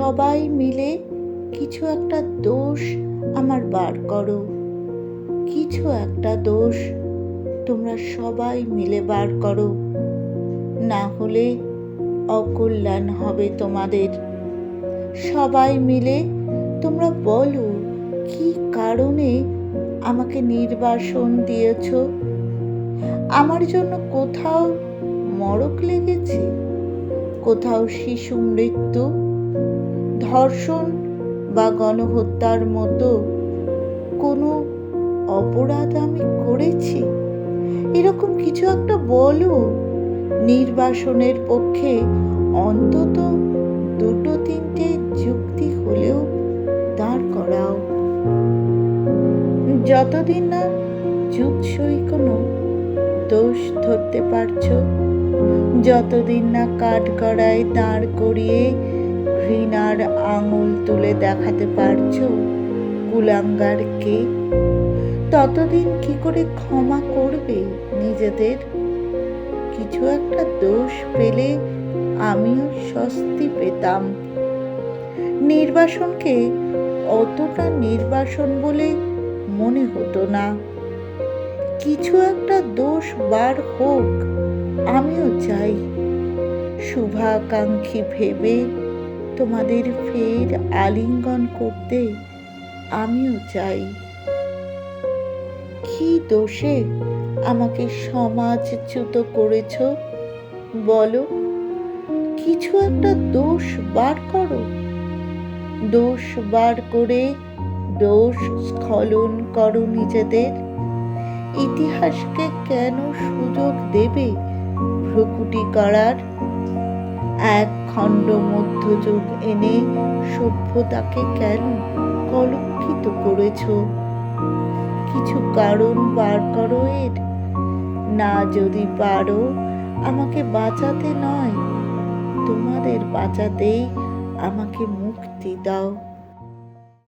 সবাই মিলে কিছু একটা দোষ আমার বার করো। কিছু একটা দোষ তোমরা সবাই মিলে বার করো, না হলে অকল্যাণ হবে তোমাদের। সবাই মিলে তোমরা বলো কি কারণে আমাকে নির্বাসন দিয়েছ। আমার জন্য কোথাও মড়ক লেগেছে, কোথাও শিশু মৃত্যু, ধর্ষণ বা গণহত্যার মতো কোনো অপরাধ আমি করেছি? এরকম কিছু একটা বলো। নির্বাসনের পক্ষে অন্তত দুটো তিনটে যুক্তি হলেও দাঁড় করাও। যতদিন না যুৎসই কোনো দোষ ধরতে পারছো, যতদিন না কাঠগড়ায় দাঁড় করিয়ে ঘৃণার আঙুল তুলে দেখাতে পারছো কুলাঙ্গারকে, ততদিন কি করে ক্ষমা করবে নিজেদের? কিছু একটা দোষ পেলে আমিও স্বস্তি পেতাম। নির্বাসনকে অতটা নির্বাসন বলে মনে হতো না। কিছু একটা দোষ বার হোক, আমিও চাই। শুভাকাঙ্ক্ষী ভেবে তোমাদের ফের আলিঙ্গন করতে আমিও চাই। কি দোষে আমাকে সমাজচ্যুত করেছ বলো? কিছু একটা দোষ বার করো। দোষ বার করে দোষ স্খলন করো নিজেদের। ইতিহাসকে কেন সুযোগ দেবে ভ্রুকুটি করার? এক খণ্ড মধ্যযুগ এনে সভ্যতাকে কেন কলঙ্কিত করেছ? কিছু কারণ বার করো এর। না যদি পারো আমাকে বাঁচাতে নয়, তোমাদের বাঁচাতেই আমাকে মুক্তি দাও।